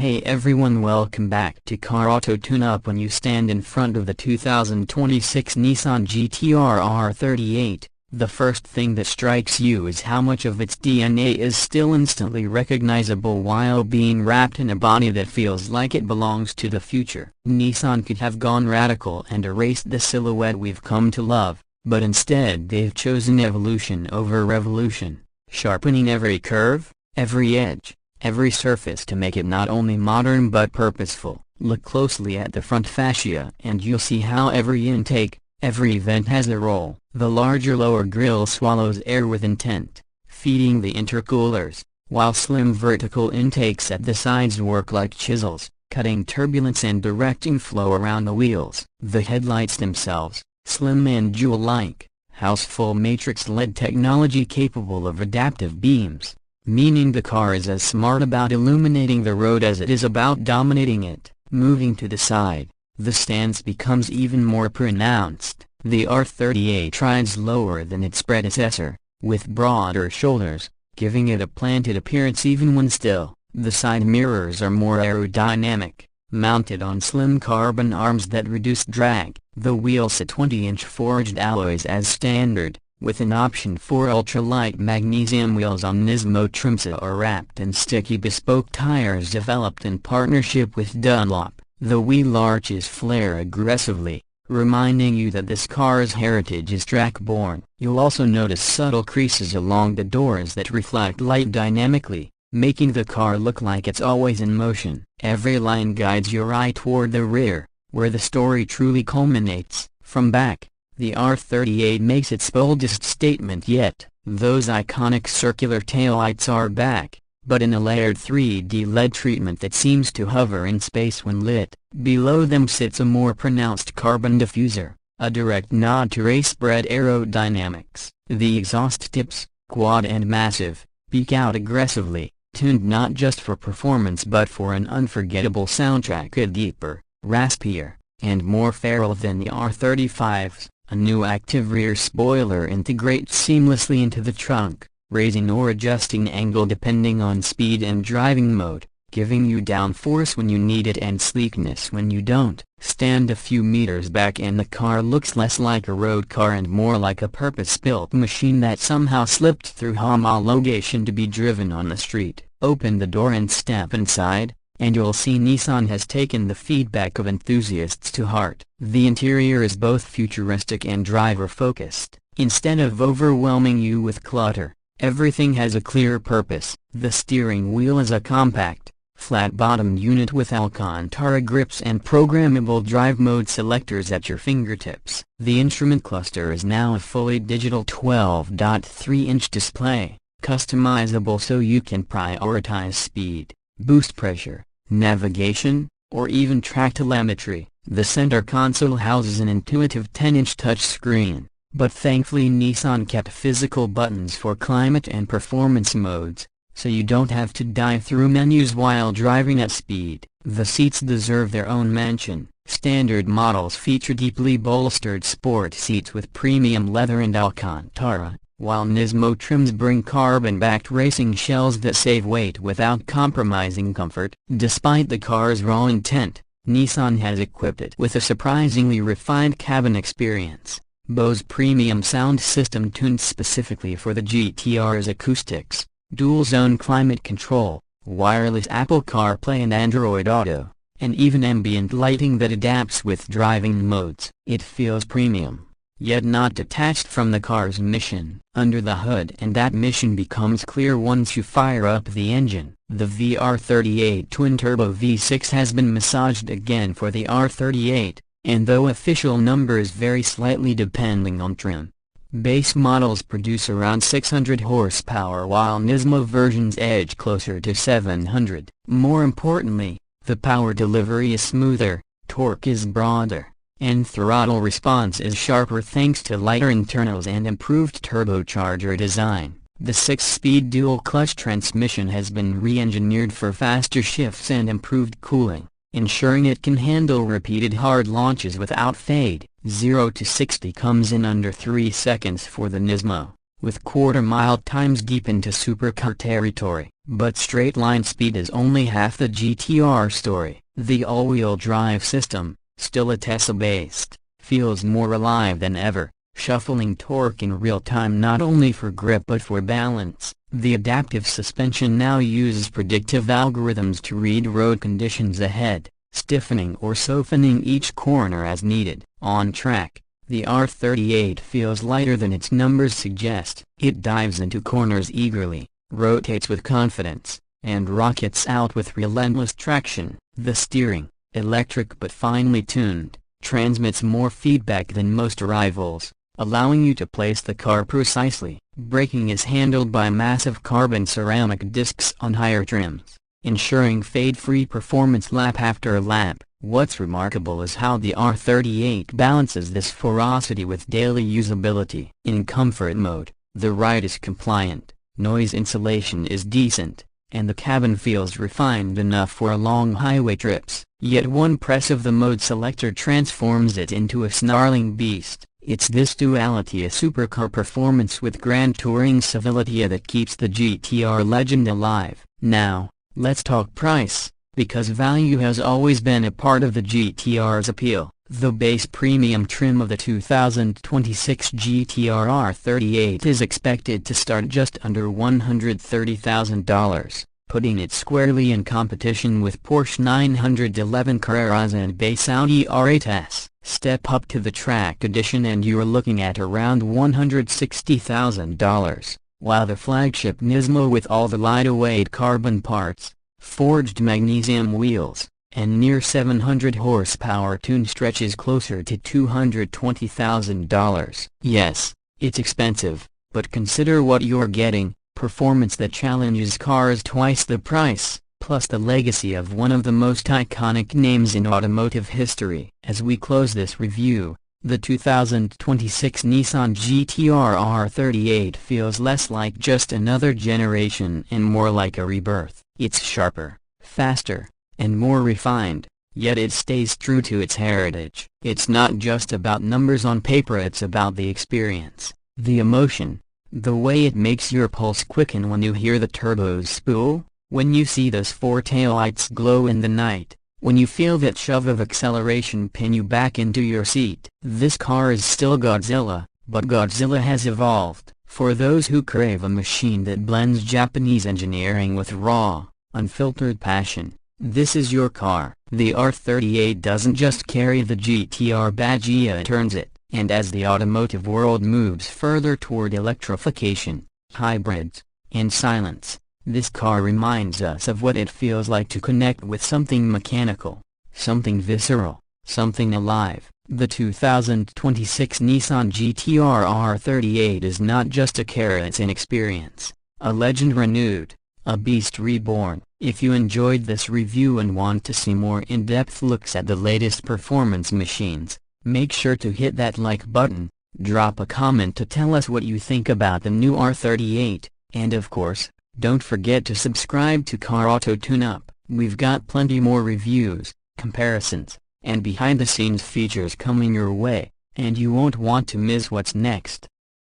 Hey everyone, welcome back to Car Auto Tune-Up. When you stand in front of the 2026 Nissan GT-R R38, the first thing that strikes you is how much of its DNA is still instantly recognizable while being wrapped in a body that feels like it belongs to the future. Nissan could have gone radical and erased the silhouette we've come to love, but instead they've chosen evolution over revolution, sharpening every curve, every edge, every surface to make it not only modern but purposeful. Look closely at the front fascia and you'll see how every intake, every vent has a role. The larger lower grille swallows air with intent, feeding the intercoolers, while slim vertical intakes at the sides work like chisels, cutting turbulence and directing flow around the wheels. The headlights themselves, slim and jewel-like, house full matrix LED technology capable of adaptive beams, meaning the car is as smart about illuminating the road as it is about dominating it. Moving to the side, the stance becomes even more pronounced. The R38 rides lower than its predecessor, with broader shoulders, giving it a planted appearance even when still. The side mirrors are more aerodynamic, mounted on slim carbon arms that reduce drag. The wheels sit 20-inch forged alloys as standard, with an option for ultralight magnesium wheels on Nismo trims or wrapped in sticky bespoke tires developed in partnership with Dunlop. The wheel arches flare aggressively, reminding you that this car's heritage is track-borne. You'll also notice subtle creases along the doors that reflect light dynamically, making the car look like it's always in motion. Every line guides your eye toward the rear, where the story truly culminates. From back, the R38 makes its boldest statement yet. Those iconic circular taillights are back, but in a layered 3D LED treatment that seems to hover in space when lit. Below them sits a more pronounced carbon diffuser, a direct nod to race-bred aerodynamics. The exhaust tips, quad and massive, peak out aggressively, tuned not just for performance but for an unforgettable soundtrack. A deeper, raspier, and more feral than the R35's. A new active rear spoiler integrates seamlessly into the trunk, raising or adjusting angle depending on speed and driving mode, giving you downforce when you need it and sleekness when you don't. Stand a few meters back and the car looks less like a road car and more like a purpose-built machine that somehow slipped through homologation to be driven on the street. Open the door and step inside, and you'll see Nissan has taken the feedback of enthusiasts to heart. The interior is both futuristic and driver-focused. Instead of overwhelming you with clutter, everything has a clear purpose. The steering wheel is a compact, flat-bottomed unit with Alcantara grips and programmable drive mode selectors at your fingertips. The instrument cluster is now a fully digital 12.3-inch display, customizable so you can prioritize speed, boost pressure, navigation, or even track telemetry. The center console houses an intuitive 10-inch touchscreen, but thankfully Nissan kept physical buttons for climate and performance modes, so you don't have to dive through menus while driving at speed. The seats deserve their own mention. Standard models feature deeply bolstered sport seats with premium leather and Alcantara, while Nismo trims bring carbon-backed racing shells that save weight without compromising comfort. Despite the car's raw intent, Nissan has equipped it with a surprisingly refined cabin experience. Bose premium sound system tuned specifically for the GT-R's acoustics, dual-zone climate control, wireless Apple CarPlay and Android Auto, and even ambient lighting that adapts with driving modes. It feels premium, yet not detached from the car's mission. Under the hood, and that mission becomes clear once you fire up the engine. The VR38 twin-turbo V6 has been massaged again for the R38, and though official numbers vary slightly depending on trim, base models produce around 600 horsepower while Nismo versions edge closer to 700. More importantly, the power delivery is smoother, torque is broader, and throttle response is sharper thanks to lighter internals and improved turbocharger design. The 6-speed dual-clutch transmission has been re-engineered for faster shifts and improved cooling, ensuring it can handle repeated hard launches without fade. 0 to 60 comes in under 3 seconds for the Nismo, with quarter-mile times deep into supercar territory. But straight line speed is only half the GT-R story. The all-wheel drive system, still a Tesla-based, feels more alive than ever, shuffling torque in real time not only for grip but for balance. The adaptive suspension now uses predictive algorithms to read road conditions ahead, stiffening or softening each corner as needed. On track, the R38 feels lighter than its numbers suggest. It dives into corners eagerly, rotates with confidence, and rockets out with relentless traction. The steering, electric but finely tuned, transmits more feedback than most rivals, allowing you to place the car precisely. Braking is handled by massive carbon ceramic discs on higher trims, ensuring fade-free performance lap after lap. What's remarkable is how the R38 balances this ferocity with daily usability. In comfort mode, the ride is compliant, noise insulation is decent, and the cabin feels refined enough for long highway trips. Yet one press of the mode selector transforms it into a snarling beast. It's this duality of supercar performance with grand touring civility that keeps the GT-R legend alive. Now, let's talk price, because value has always been a part of the GT-R's appeal. The base premium trim of the 2026 GT-R R38 is expected to start just under $130,000, putting it squarely in competition with Porsche 911 Carreras and base Audi R8s. Step up to the track edition and you're looking at around $160,000, while the flagship Nismo with all the lightweight carbon parts, forged magnesium wheels, and near 700 horsepower tune stretches closer to $220,000. Yes, it's expensive, but consider what you're getting: performance that challenges cars twice the price, plus the legacy of one of the most iconic names in automotive history. As we close this review, the 2026 Nissan GT-R R38 feels less like just another generation and more like a rebirth. It's sharper, faster, and more refined, yet it stays true to its heritage. It's not just about numbers on paper, it's about the experience, the emotion, the way it makes your pulse quicken when you hear the turbos spool, when you see those four taillights glow in the night, when you feel that shove of acceleration pin you back into your seat. This car is still Godzilla, but Godzilla has evolved. For those who crave a machine that blends Japanese engineering with raw, unfiltered passion, this is your car. The R38 doesn't just carry the GT-R badge, it earns it. And as the automotive world moves further toward electrification, hybrids, and silence, this car reminds us of what it feels like to connect with something mechanical, something visceral, something alive. The 2026 Nissan GT-R R38 is not just a car, it's an experience, a legend renewed, a beast reborn. If you enjoyed this review and want to see more in-depth looks at the latest performance machines, make sure to hit that like button, drop a comment to tell us what you think about the new R38, and of course, don't forget to subscribe to Car Auto Tune-Up. We've got plenty more reviews, comparisons, and behind-the-scenes features coming your way, and you won't want to miss what's next.